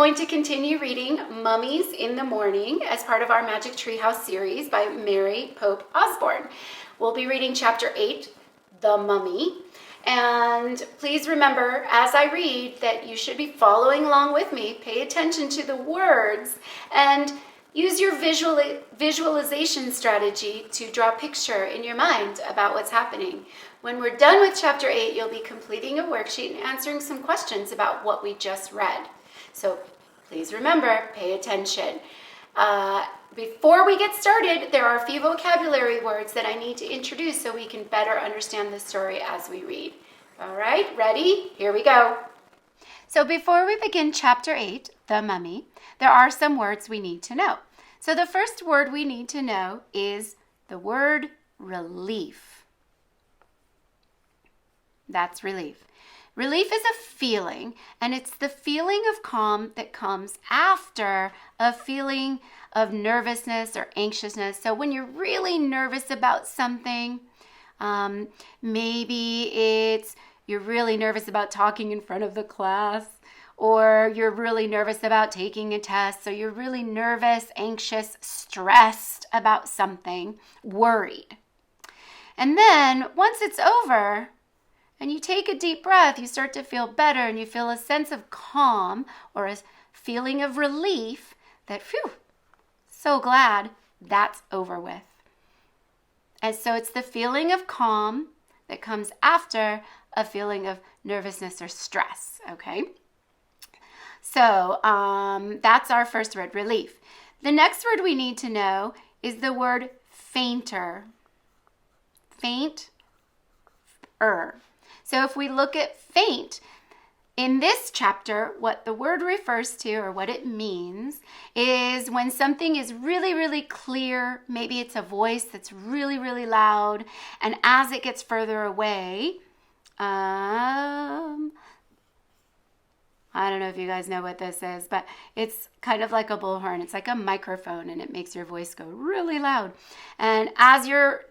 going to continue reading Mummies in the Morning as part of our Magic Treehouse series by Mary Pope Osborne. We'll be reading chapter 8, The Mummy. And please remember, as I read, that you should be following along with me. Pay attention to the words and use your visualization strategy to draw a picture in your mind about what's happening. When we're done with chapter 8, you'll be completing a worksheet and answering some questions about what we just read. So please remember, pay attention. Before we get started, there are a few vocabulary words that I need to introduce so we can better understand the story as we read. All right, ready? Here we go. So before we begin chapter 8, The Mummy, there are some words we need to know. So the first word we need to know is the word relief. That's relief. Relief is a feeling, and it's the feeling of calm that comes after a feeling of nervousness or anxiousness. So when you're really nervous about something, maybe you're really nervous about talking in front of the class, or you're really nervous about taking a test. So you're really nervous, anxious, stressed about something, worried. And then once it's over, and you take a deep breath, you start to feel better and you feel a sense of calm or a feeling of relief that, phew, so glad that's over with. And so it's the feeling of calm that comes after a feeling of nervousness or stress, okay? So that's our first word, relief. The next word we need to know is the word fainter. Faint-er. So if we look at faint, in this chapter, what the word refers to or what it means is when something is really, really clear, maybe it's a voice that's really, really loud, and as it gets further away, I don't know if you guys know what this is, but it's kind of like a bullhorn. It's like a microphone, and it makes your voice go really loud. And as you're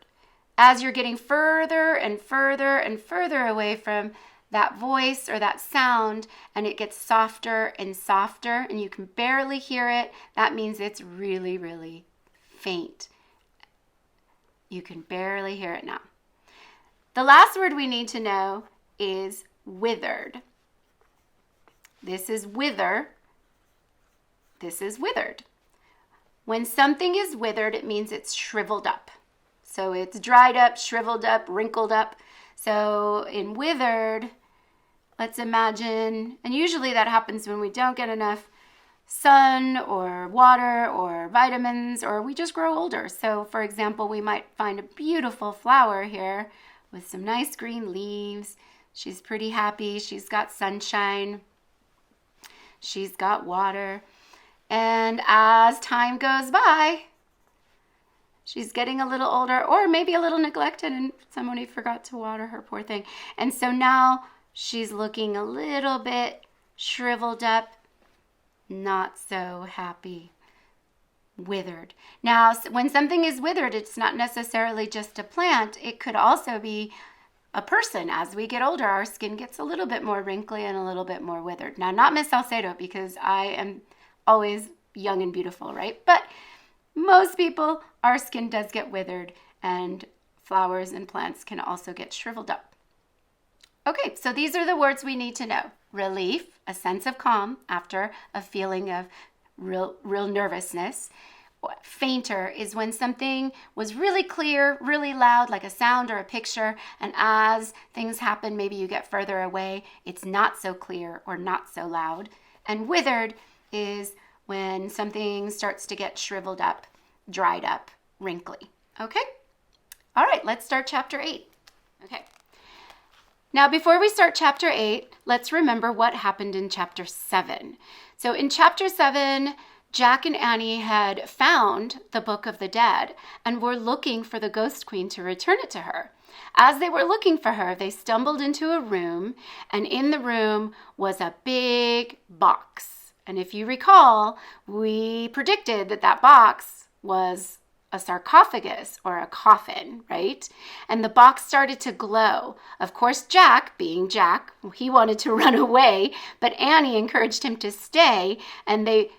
getting further and further and further away from that voice or that sound, and it gets softer and softer, and you can barely hear it, that means it's really, really faint. You can barely hear it now. The last word we need to know is withered. This is wither. This is withered. When something is withered, it means it's shriveled up. So it's dried up, shriveled up, wrinkled up. So in withered, let's imagine, and usually that happens when we don't get enough sun or water or vitamins, or we just grow older. So for example, we might find a beautiful flower here with some nice green leaves. She's pretty happy. She's got sunshine. She's got water. And as time goes by, she's getting a little older, or maybe a little neglected, and somebody forgot to water her, poor thing. And so now she's looking a little bit shriveled up, not so happy, withered. Now, when something is withered, it's not necessarily just a plant. It could also be a person. As we get older, our skin gets a little bit more wrinkly and a little bit more withered. Now, not Miss Salcedo, because I am always young and beautiful, right? But most people, our skin does get withered, and flowers and plants can also get shriveled up. Okay, so these are the words we need to know. Relief, a sense of calm after a feeling of real nervousness. Fainter is when something was really clear, really loud, like a sound or a picture, and as things happen, maybe you get further away, it's not so clear or not so loud. And withered is when something starts to get shriveled up, dried up, wrinkly. Okay? All right, let's start chapter 8. Okay. Now, before we start chapter 8, let's remember what happened in chapter 7. So in chapter 7, Jack and Annie had found the Book of the Dead and were looking for the Ghost Queen to return it to her. As they were looking for her, they stumbled into a room, and in the room was a big box. And if you recall, we predicted that that box was a sarcophagus or a coffin, right? And the box started to glow. Of course, Jack, being Jack, he wanted to run away, but Annie encouraged him to stay, and they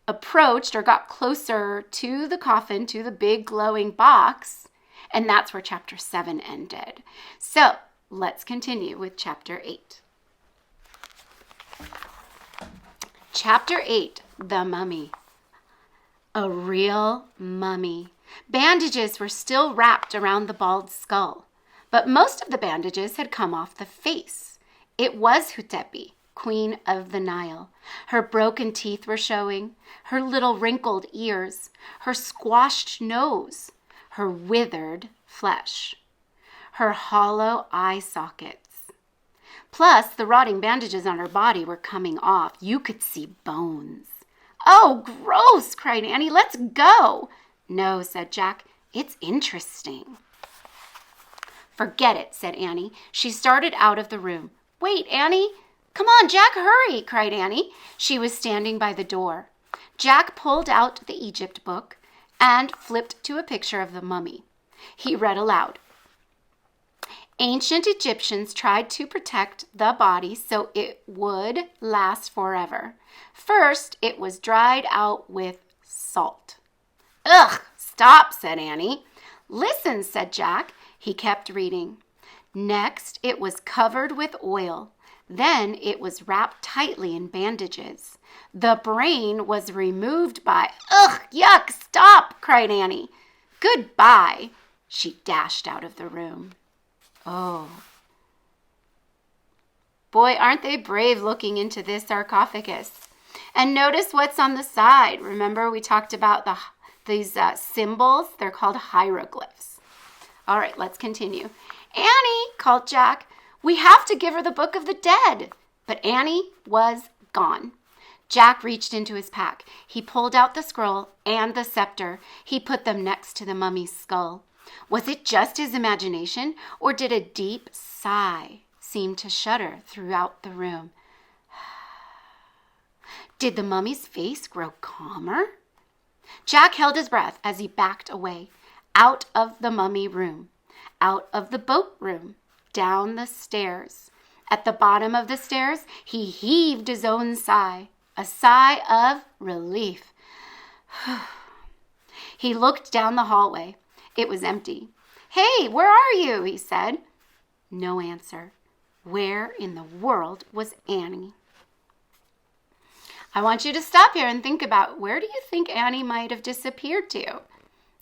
approached or got closer to the coffin, to the big glowing box, and that's where chapter 7 ended. So let's continue with chapter 8. Chapter 8, The Mummy. A real mummy. Bandages were still wrapped around the bald skull, but most of the bandages had come off the face. It was Hutepi, Queen of the Nile. Her broken teeth were showing, her little wrinkled ears, her squashed nose, her withered flesh, her hollow eye sockets. Plus, the rotting bandages on her body were coming off. You could see bones. "Oh, gross," cried Annie. "Let's go." "No," said Jack. "It's interesting." "Forget it," said Annie. She started out of the room. "Wait, Annie." "Come on, Jack, hurry," cried Annie. She was standing by the door. Jack pulled out the Egypt book and flipped to a picture of the mummy. He read aloud. Ancient Egyptians tried to protect the body so it would last forever. First, it was dried out with salt. "Ugh, stop," said Annie. "Listen," said Jack. He kept reading. Next, it was covered with oil. Then it was wrapped tightly in bandages. The brain was removed by... "Ugh, yuck, stop," cried Annie. "Goodbye." She dashed out of the room. Oh. Boy, aren't they brave looking into this sarcophagus. And notice what's on the side. Remember we talked about these symbols? They're called hieroglyphs. All right, let's continue. "Annie," called Jack, "we have to give her the Book of the Dead." But Annie was gone. Jack reached into his pack. He pulled out the scroll and the scepter. He put them next to the mummy's skull. Was it just his imagination, or did a deep sigh seem to shudder throughout the room? Did the mummy's face grow calmer? Jack held his breath as he backed away, out of the mummy room, out of the boat room, down the stairs. At the bottom of the stairs, he heaved his own sigh, a sigh of relief. He looked down the hallway. It was empty. "Hey, where are you?" he said. No answer. Where in the world was Annie? I want you to stop here and think about, where do you think Annie might have disappeared to?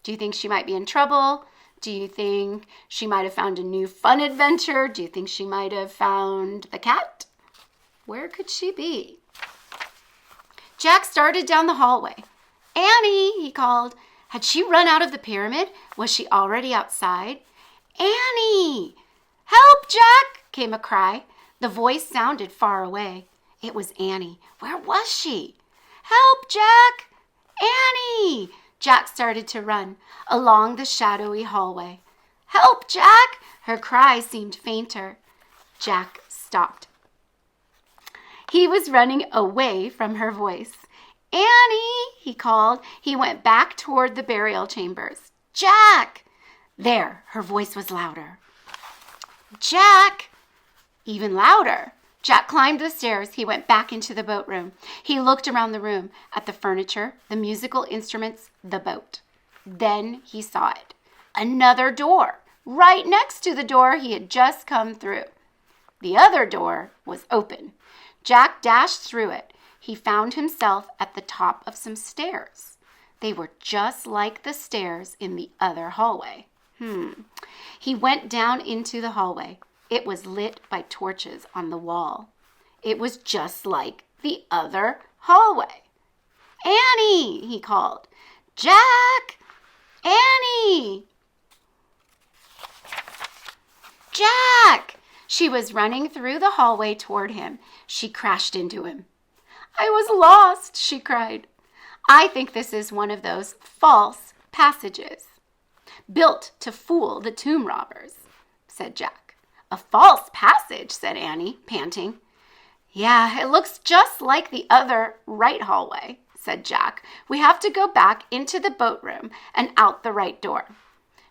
Do you think she might be in trouble? Do you think she might have found a new fun adventure? Do you think she might have found the cat? Where could she be? Jack started down the hallway. "Annie," he called. Had she run out of the pyramid? Was she already outside? "Annie!" "Help, Jack!" came a cry. The voice sounded far away. It was Annie. Where was she? "Help, Jack! Annie!" Jack started to run along the shadowy hallway. "Help, Jack!" Her cry seemed fainter. Jack stopped. He was running away from her voice. "Annie!" he called. He went back toward the burial chambers. "Jack!" There, her voice was louder. "Jack!" Even louder. Jack climbed the stairs. He went back into the boat room. He looked around the room at the furniture, the musical instruments, the boat. Then he saw it. Another door, right next to the door he had just come through. The other door was open. Jack dashed through it. He found himself at the top of some stairs. They were just like the stairs in the other hallway. He went down into the hallway. It was lit by torches on the wall. It was just like the other hallway. "Annie!" he called. "Jack! Annie!" "Jack!" She was running through the hallway toward him. She crashed into him. "I was lost," she cried. I think this is one of those false passages, built to fool the tomb robbers, said Jack. "A false passage," said Annie, panting. "Yeah, it looks just like the other right hallway," said Jack. "We have to go back into the boat room and out the right door."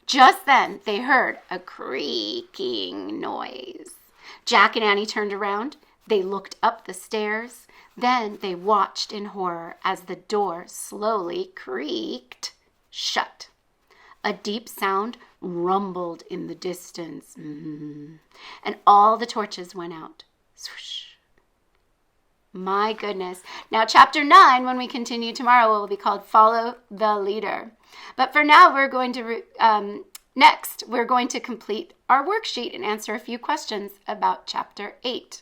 Just then they heard a creaking noise. Jack and Annie turned around. They looked up the stairs. Then they watched in horror as the door slowly creaked shut. A deep sound rumbled in the distance, and all the torches went out. Swoosh. My goodness. Now, chapter 9, when we continue tomorrow, will be called Follow the Leader. But for now, we're going to, next, we're going to complete our worksheet and answer a few questions about chapter 8.